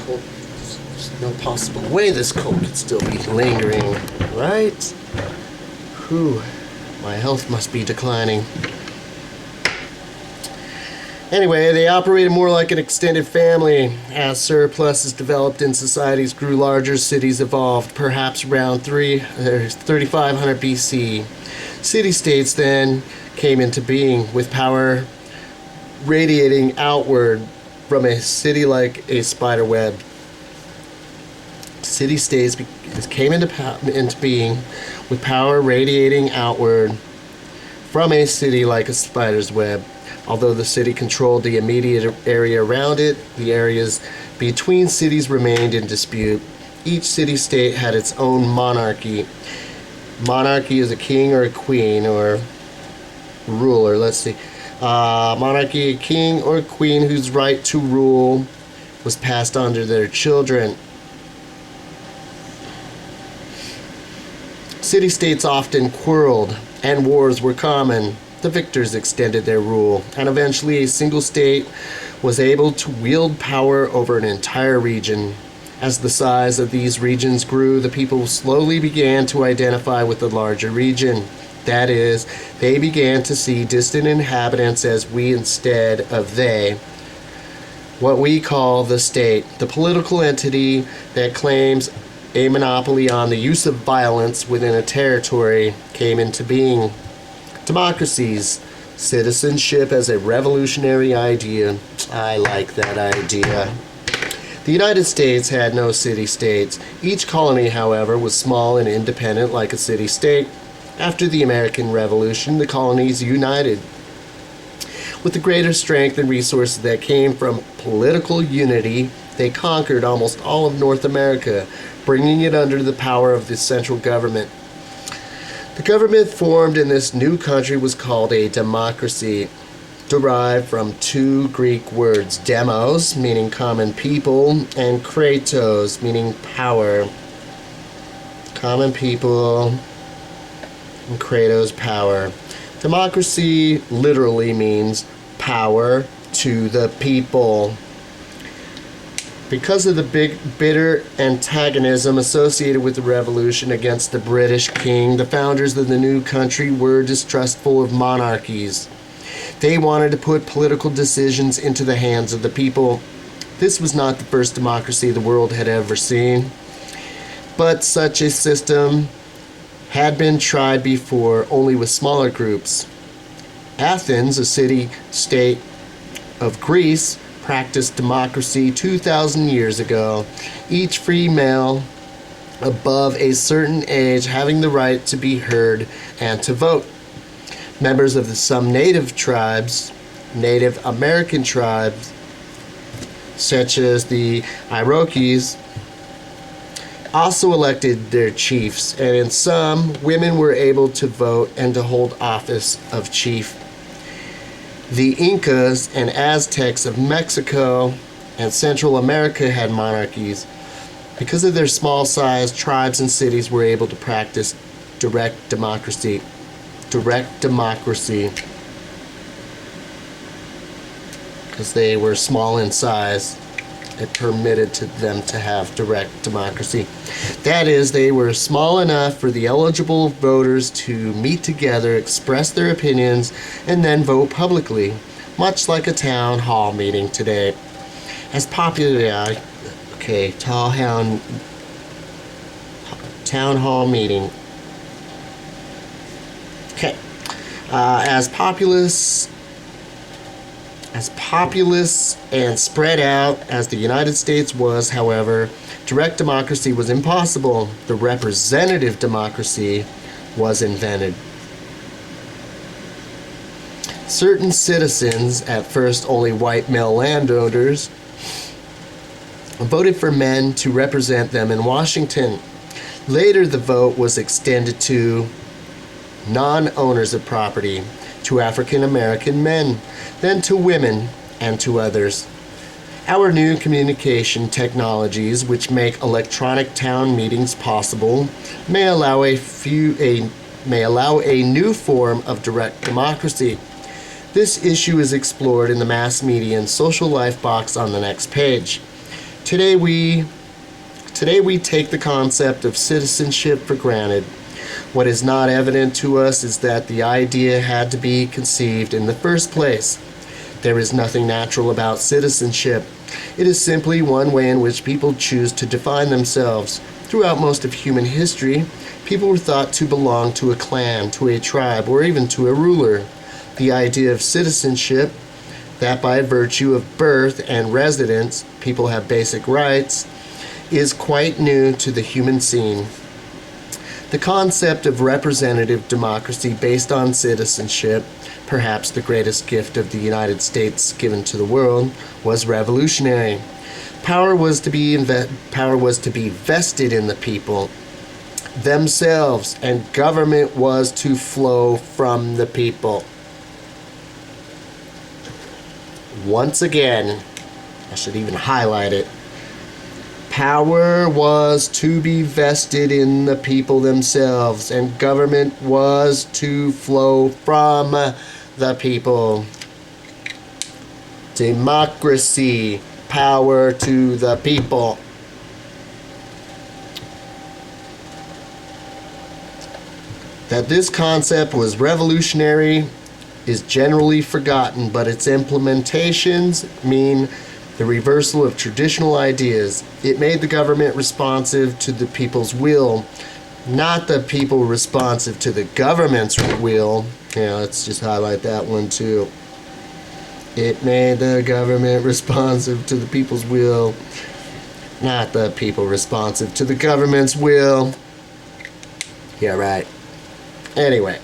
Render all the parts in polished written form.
cult, there's no possible way this cult could still be lingering, right? Whew, my health must be declining. Anyway, they operated more like an extended family. As surpluses developed and societies grew larger, cities evolved, perhaps around 3500 BC. City-states then came into being, with power radiating outward from a city like a spider web. City-states came into being with power radiating outward from a city like a spider's web. Although the city controlled the immediate area around it, the areas between cities remained in dispute. Each city-state had its own monarchy. Monarchy is a king or a queen or ruler. Let's see. Monarchy, a king or a queen whose right to rule was passed on to their children. City-states often quarreled, and wars were common. The victors extended their rule, and eventually a single state was able to wield power over an entire region. As the size of these regions grew, the people slowly began to identify with the larger region. That is, they began to see distant inhabitants as we instead of they. What we call the state, the political entity that claims a monopoly on the use of violence within a territory, came into being. Democracies, citizenship as a revolutionary idea. I like that idea. The United States had no city-states. Each colony, however, was small and independent like a city-state. After the American Revolution, the colonies united. With the greater strength and resources that came from political unity, they conquered almost all of North America, bringing it under the power of the central government. The government formed in this new country was called a democracy, derived from two Greek words, demos, meaning common people, and kratos, meaning power. Common people, and kratos, power. Democracy literally means power to the people. Because of the bitter antagonism associated with the revolution against the British king, the founders of the new country were distrustful of monarchies. They wanted to put political decisions into the hands of the people. This was not the first democracy the world had ever seen, but such a system had been tried before, only with smaller groups. Athens, a city-state of Greece, practiced democracy 2,000 years ago, each free male above a certain age having the right to be heard and to vote. Members of some Native American tribes, such as the Iroquois, also elected their chiefs, and in some, women were able to vote and to hold office of chief. The Incas and Aztecs of Mexico and Central America had monarchies. Because of their small size, tribes and cities were able to practice direct democracy. Because they were small in size, it permitted to them to have direct democracy. That is, they were small enough for the eligible voters to meet together, express their opinions, and then vote publicly, much like a town hall meeting today. As popular, town hall meeting. Okay, as populous and spread out as the United States was, however, direct democracy was impossible. The representative democracy was invented. Certain citizens, at first only white male landowners, voted for men to represent them in Washington. Later, the vote was extended to non-owners of property, to African American men, then to women, and to others. Our new communication technologies, which make electronic town meetings possible, may allow a new form of direct democracy. This issue is explored in the mass media and social life box on the next page. Today we take the concept of citizenship for granted. What is not evident to us is that the idea had to be conceived in the first place. There is nothing natural about citizenship. It is simply one way in which people choose to define themselves. Throughout most of human history, people were thought to belong to a clan, to a tribe, or even to a ruler. The idea of citizenship, that by virtue of birth and residence people have basic rights, is quite new to the human scene. The concept of representative democracy based on citizenship, perhaps the greatest gift of the United States given to the world, was revolutionary. Power was to be vested in the people themselves, and government was to flow from the people. Once again, I should even highlight it. Power was to be vested in the people themselves, and government was to flow from the people. Democracy, power to the people. That this concept was revolutionary is generally forgotten, but its implementations mean the reversal of traditional ideas. It made the government responsive to the people's will, not the people responsive to the government's will. Yeah, let's just highlight that one too. It made the government responsive to the people's will, not the people responsive to the government's will. Yeah, right. Anyway,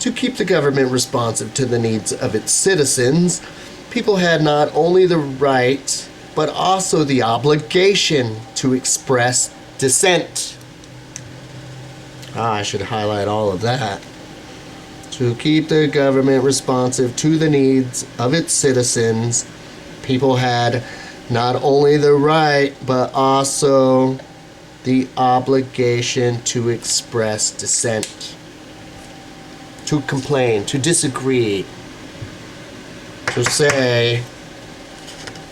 to keep the government responsive to the needs of its citizens, people had not only the right, but also the obligation to express dissent. I should highlight all of that. To keep the government responsive to the needs of its citizens, people had not only the right, but also the obligation to express dissent, to complain, to disagree, to say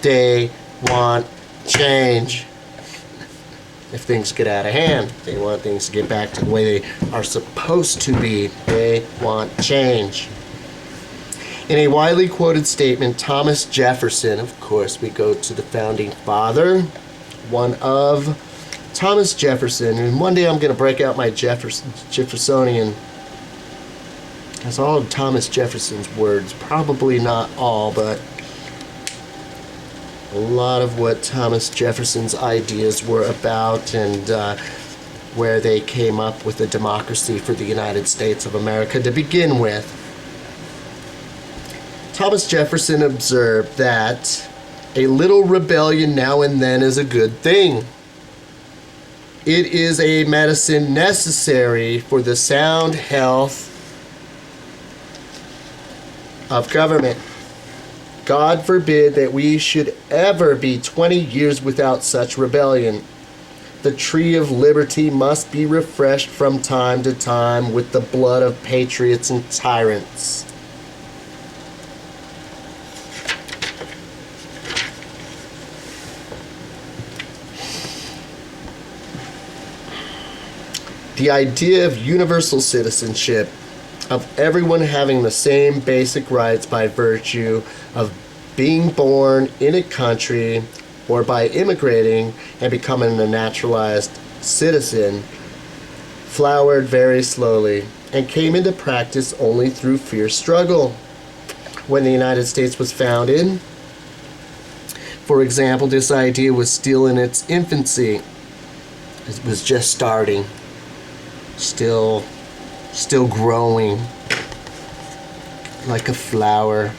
they want change. If things get out of hand, they want things to get back to the way they are supposed to be. They want change. In a widely quoted statement, Thomas Jefferson, of course, we go to the founding father, one of Thomas Jefferson, and one day I'm going to break out my Jeffersonian. That's all of Thomas Jefferson's words. Probably not all, but a lot of what Thomas Jefferson's ideas were about, and where they came up with a democracy for the United States of America to begin with. Thomas Jefferson observed that a little rebellion now and then is a good thing. It is a medicine necessary for the sound health of government. God forbid that we should ever be 20 years without such rebellion. The tree of liberty must be refreshed from time to time with the blood of patriots and tyrants. The idea of universal citizenship, of everyone having the same basic rights by virtue of being born in a country or by immigrating and becoming a naturalized citizen, flowered very slowly and came into practice only through fierce struggle. When the United States was founded, for example, this idea was still in its infancy. It was just starting, still growing like a flower.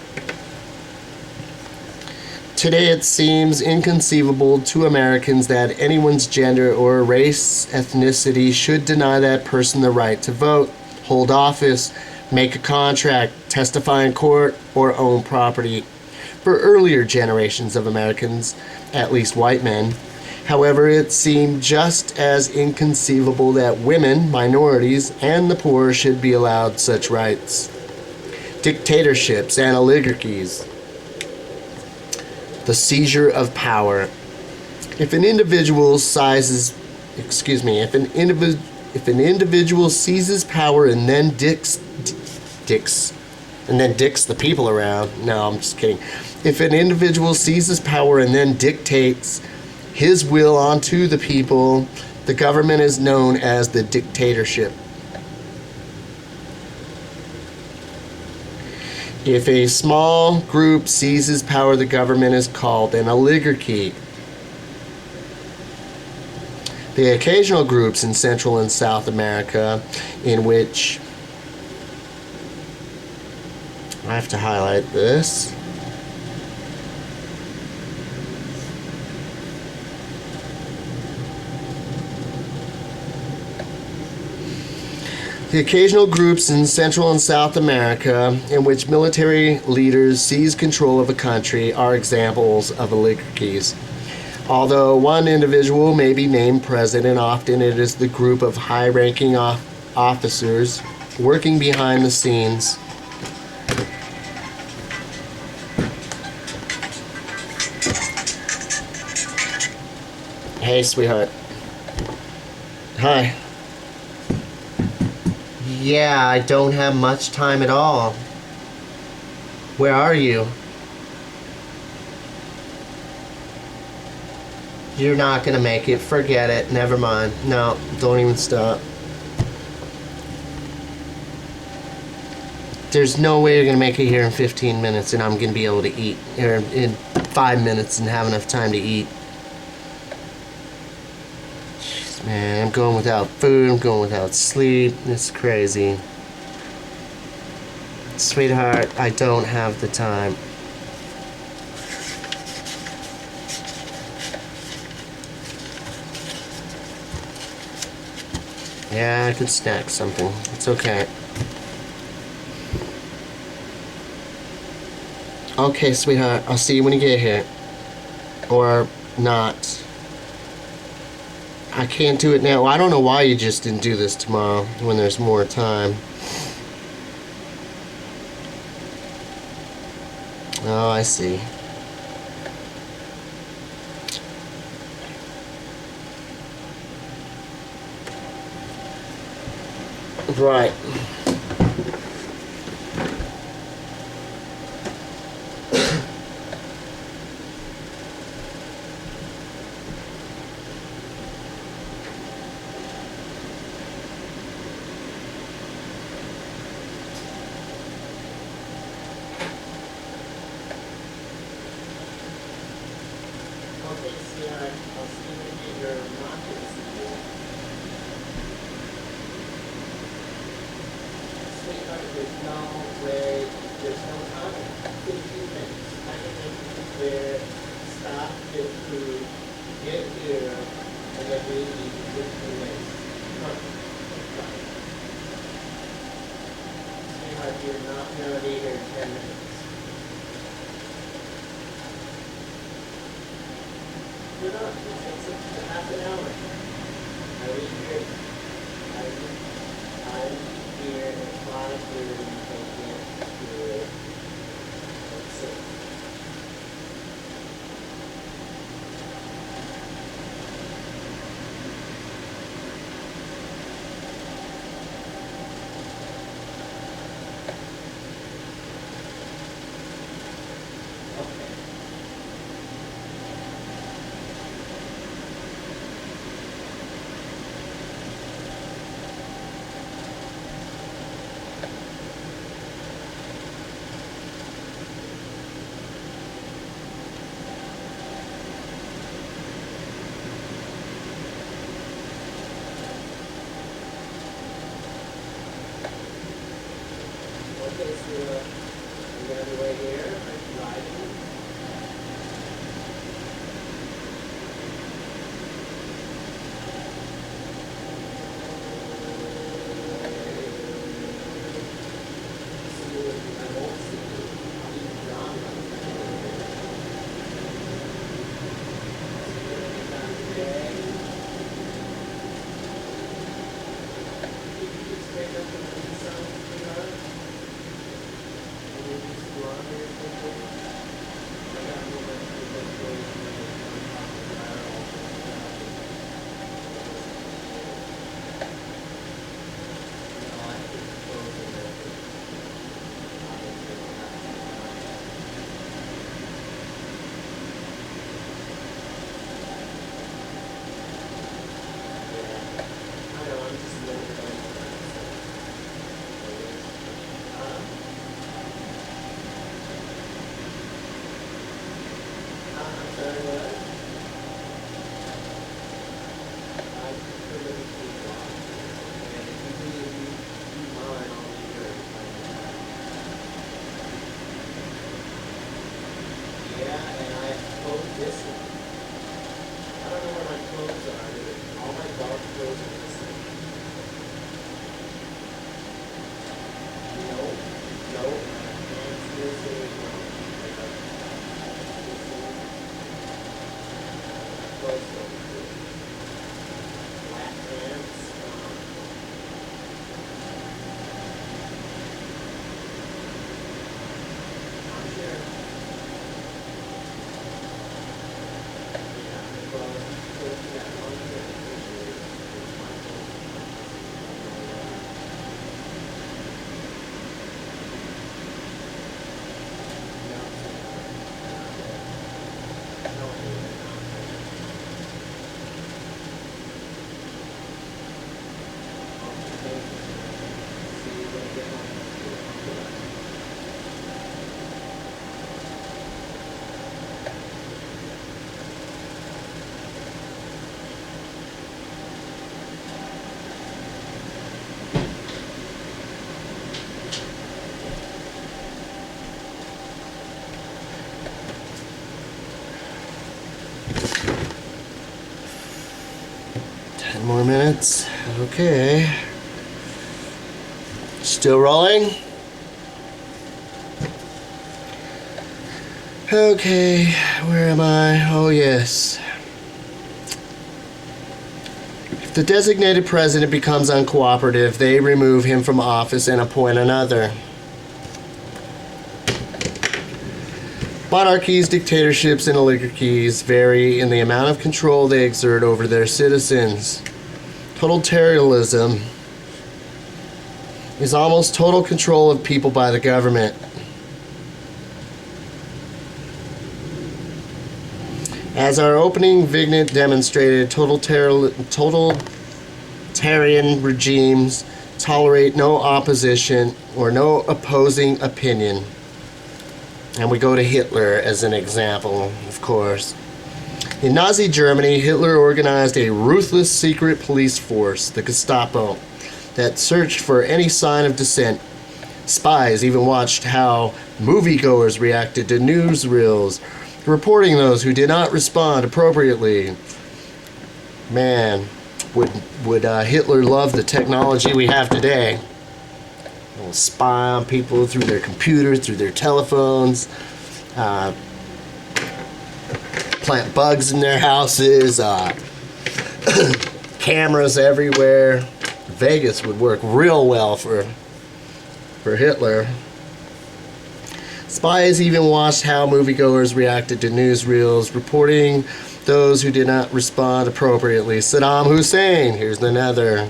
Today it seems inconceivable to Americans that anyone's gender or race, ethnicity should deny that person the right to vote, hold office, make a contract, testify in court, or own property. For earlier generations of Americans, at least white men, however, it seemed just as inconceivable that women, minorities, and the poor should be allowed such rights. Dictatorships and oligarchies. The seizure of power. If an individual sizes, excuse me, if an individual seizes power and then dicks the people around. No, I'm just kidding. If an individual seizes power and then dictates his will onto the people, the government is known as the dictatorship. If a small group seizes power, the government is called an oligarchy. The occasional groups in Central and South America in which, I have to highlight this. The occasional groups in Central and South America in which military leaders seize control of a country are examples of oligarchies. Although one individual may be named president, often it is the group of high-ranking officers working behind the scenes. Hey, sweetheart. Hi. Yeah, I don't have much time at all. Where are you? You're not gonna make it. Forget it. Never mind. No, don't even stop. There's no way you're gonna make it here in 15 minutes and I'm gonna be able to eat. Or in 5 minutes and have enough time to eat. Jeez, man, I'm going without food. I'm going without sleep. It's crazy. Sweetheart, I don't have the time. Yeah, I could snack something. It's okay. Okay, sweetheart. I'll see you when you get here. Or not. I can't do it now. I don't know why you just didn't do this tomorrow when there's more time. Oh, I see. Right. Okay, sweetheart. I'll see you when you get your market school. Sweetheart, there's no way, there's no time. 15 minutes. I can make you prepare, stop, get food, get here, and then we eat in 15 minutes. Come on. Sweetheart, you're not gonna be here in 10 minutes. You're not. It takes a half an hour. I leave here. I leave here at 5:30 and get to at 6. Okay. Okay, so I'm gonna be right here. I'm driving. See you. I won't see you. I'll be gone. See you anytime today. Can you just stand up and do something, sweetheart? Can you just run or something? This one. I don't know where my clothes are. All my dark clothes are missing. No. No. Pants missing. Clothes over here. Black pants. I'm sure. More minutes. Okay. Still rolling? Okay, where am I? Oh, yes. If the designated president becomes uncooperative, they remove him from office and appoint another. Monarchies, dictatorships, and oligarchies vary in the amount of control they exert over their citizens. Totalitarianism is almost total control of people by the government. As our opening vignette demonstrated, totalitarian regimes tolerate no opposition or no opposing opinion. And we go to Hitler as an example, of course. In Nazi Germany, Hitler organized a ruthless secret police force, the Gestapo, that searched for any sign of dissent. Spies even watched how moviegoers reacted to newsreels, reporting those who did not respond appropriately. Man, would Hitler love the technology we have today? We'll spy on people through their computers, through their telephones, plant bugs in their houses, cameras everywhere. Vegas would work real well for Hitler. Spies even watched how moviegoers reacted to newsreels, reporting those who did not respond appropriately. Saddam Hussein, here's another,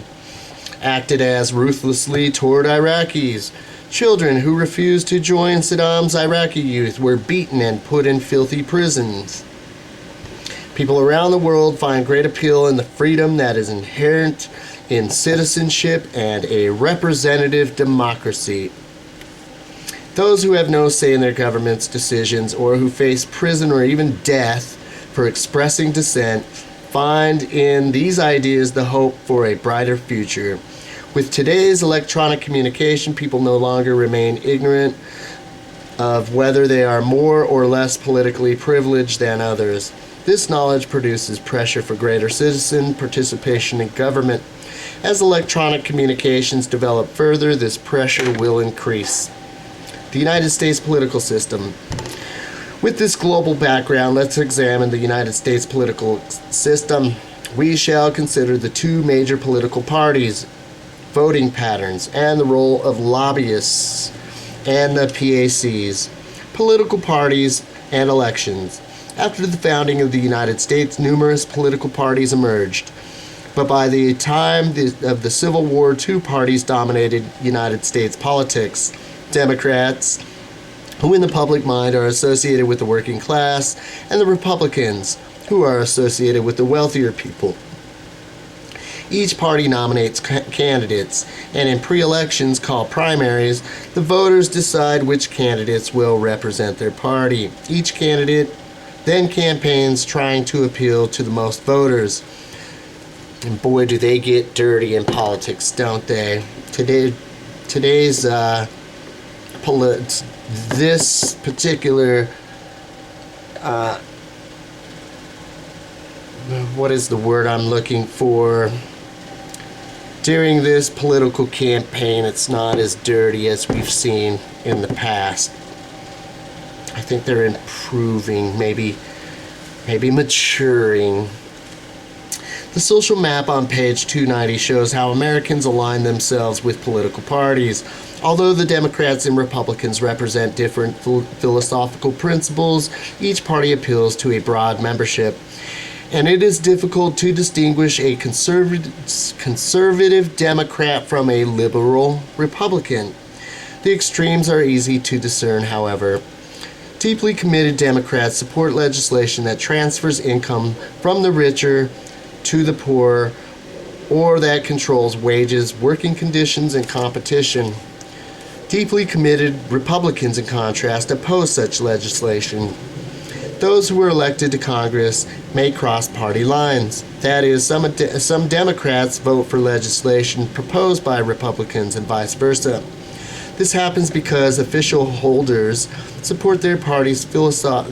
acted as ruthlessly toward Iraqis. Children who refused to join Saddam's Iraqi youth were beaten and put in filthy prisons. People around the world find great appeal in the freedom that is inherent in citizenship and a representative democracy. Those who have no say in their government's decisions or who face prison or even death for expressing dissent find in these ideas the hope for a brighter future. With today's electronic communication, people no longer remain ignorant of whether they are more or less politically privileged than others. This knowledge produces pressure for greater citizen participation in government. As electronic communications develop further, this pressure will increase. The United States political system. With this global background, let's examine the United States political system. We shall consider the two major political parties, voting patterns, and the role of lobbyists and the PACs, political parties, and elections. After the founding of the United States, numerous political parties emerged. But by the time of the Civil War, two parties dominated United States politics. Democrats, who in the public mind are associated with the working class, and the Republicans, who are associated with the wealthier people. Each party nominates candidates, and in pre-elections called primaries, the voters decide which candidates will represent their party. Each candidate then campaigns trying to appeal to the most voters. And boy, do they get dirty in politics, don't they? Today's this particular what is the word I'm looking for? During this political campaign, it's not as dirty as we've seen in the past. I think they're improving, maybe maturing. The social map on page 290 shows how Americans align themselves with political parties. Although the Democrats and Republicans represent different philosophical principles, each party appeals to a broad membership, and it is difficult to distinguish a conservative Democrat from a liberal Republican. The extremes are easy to discern, however. Deeply committed Democrats support legislation that transfers income from the richer to the poor, or that controls wages, working conditions, and competition. Deeply committed Republicans, in contrast, oppose such legislation. Those who are elected to Congress may cross party lines. That is, some Democrats vote for legislation proposed by Republicans and vice versa. This happens because official holders support their party's philosophy,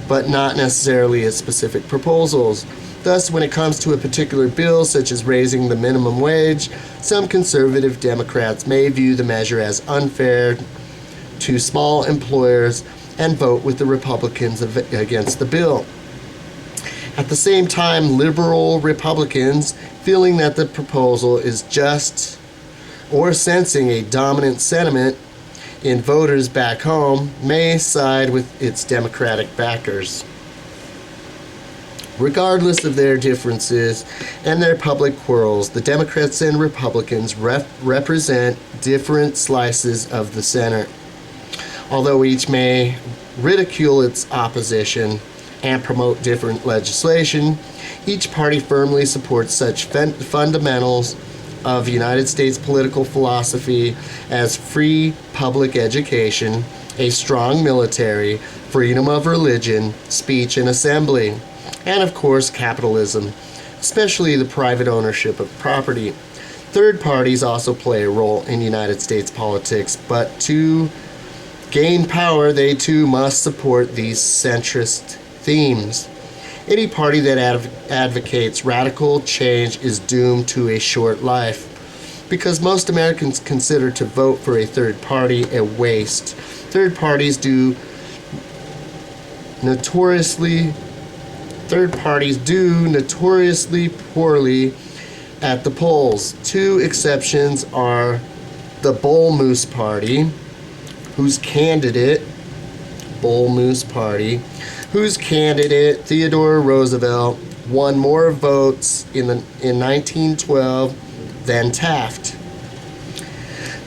but not necessarily its specific proposals. Thus, when it comes to a particular bill, such as raising the minimum wage, some conservative Democrats may view the measure as unfair to small employers and vote with the Republicans against the bill. At the same time, liberal Republicans, feeling that the proposal is just, or sensing a dominant sentiment in voters back home, may side with its Democratic backers. Regardless of their differences and their public quarrels, the Democrats and Republicans represent different slices of the center. Although each may ridicule its opposition and promote different legislation, each party firmly supports such fundamentals of United States political philosophy as free public education, a strong military, freedom of religion, speech and assembly, and of course capitalism, especially the private ownership of property. Third parties also play a role in United States politics, but to gain power, they too must support these centrist themes. Any party that advocates radical change is doomed to a short life, because most Americans consider to vote for a third party a waste. Third parties do notoriously poorly at the polls. Two exceptions are the Bull Moose Party, whose candidate, Theodore Roosevelt, won more votes in 1912 than Taft.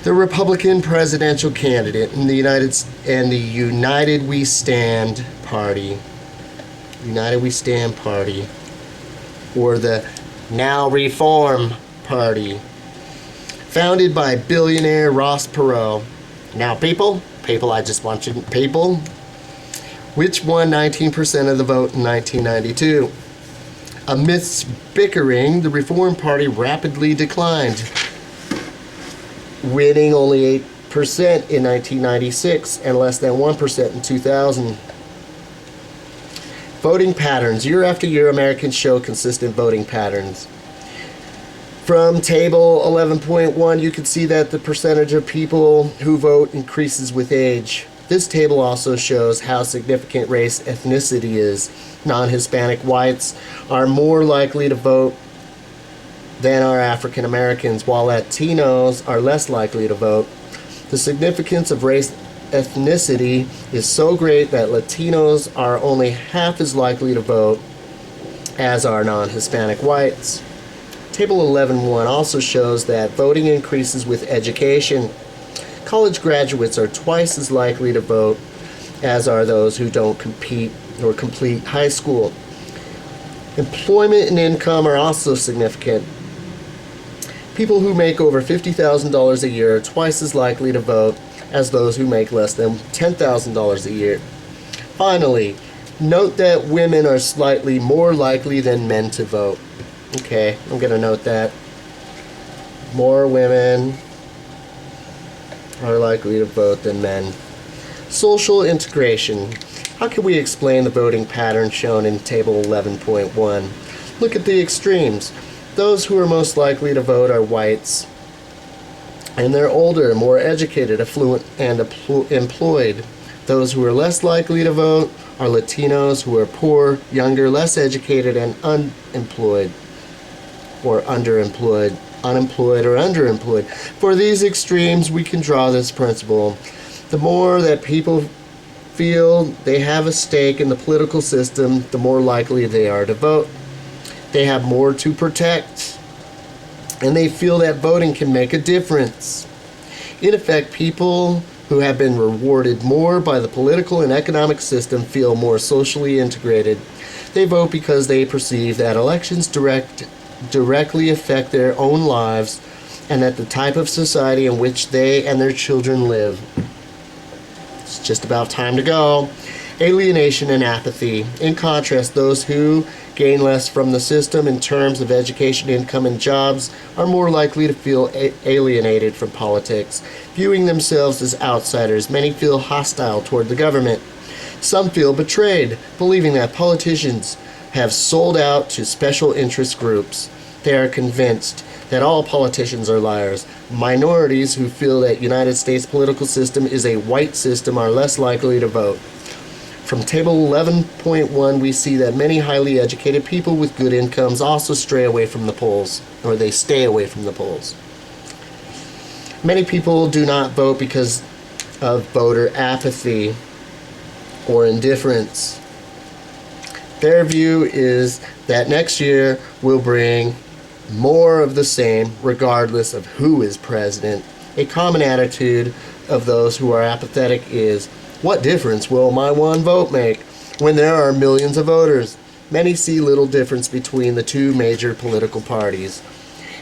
The Republican presidential candidate in the United We Stand Party, or the Now Reform Party, founded by billionaire Ross Perot. Now, people, I just want you, people, which won 19% of the vote in 1992. Amidst bickering, the Reform Party rapidly declined, winning only 8% in 1996 and less than 1% in 2000. Voting patterns. Year after year, Americans show consistent voting patterns. From table 11.1, you can see that the percentage of people who vote increases with age. This table also shows how significant race ethnicity is. Non-Hispanic whites are more likely to vote than are African Americans, while Latinos are less likely to vote. The significance of race ethnicity is so great that Latinos are only half as likely to vote as are non-Hispanic whites. Table 11.1 also shows that voting increases with education. College graduates are twice as likely to vote as are those who don't complete high school. Employment and income are also significant. People who make over $50,000 a year are twice as likely to vote as those who make less than $10,000 a year. Finally, note that women are slightly more likely than men to vote. Okay, I'm going to note that. More women are likely to vote than men. Social integration. How can we explain the voting pattern shown in Table 11.1? Look at the extremes. Those who are most likely to vote are whites, and they're older, more educated, affluent, and employed. Those who are less likely to vote are Latinos, who are poor, younger, less educated, and unemployed, or underemployed, unemployed, or underemployed. For these extremes, we can draw this principle. The more that people feel they have a stake in the political system, the more likely they are to vote. They have more to protect, and they feel that voting can make a difference. In effect, people who have been rewarded more by the political and economic system feel more socially integrated. They vote because they perceive that elections directly affect their own lives and that the type of society in which they and their children live. It's just about time to go. Alienation and apathy. In contrast, those who gain less from the system in terms of education, income, and jobs are more likely to feel alienated from politics. Viewing themselves as outsiders, many feel hostile toward the government. Some feel betrayed, believing that politicians have sold out to special interest groups. They are convinced that all politicians are liars. Minorities who feel that United States political system is a white system are less likely to vote. From Table 11.1, we see that many highly educated people with good incomes also stray away from the polls, or they stay away from the polls. Many people do not vote because of voter apathy or indifference. Their view is that next year will bring more of the same regardless of who is president. A common attitude of those who are apathetic is, what difference will my one vote make when there are millions of voters? Many see little difference between the two major political parties.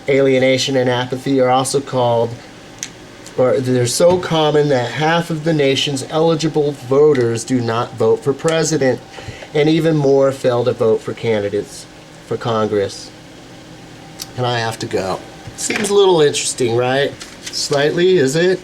Alienation and apathy are also called, or they're so common that half of the nation's eligible voters do not vote for president, and even more fail to vote for candidates for Congress. And I have to go. Seems a little interesting, right? Slightly, is it?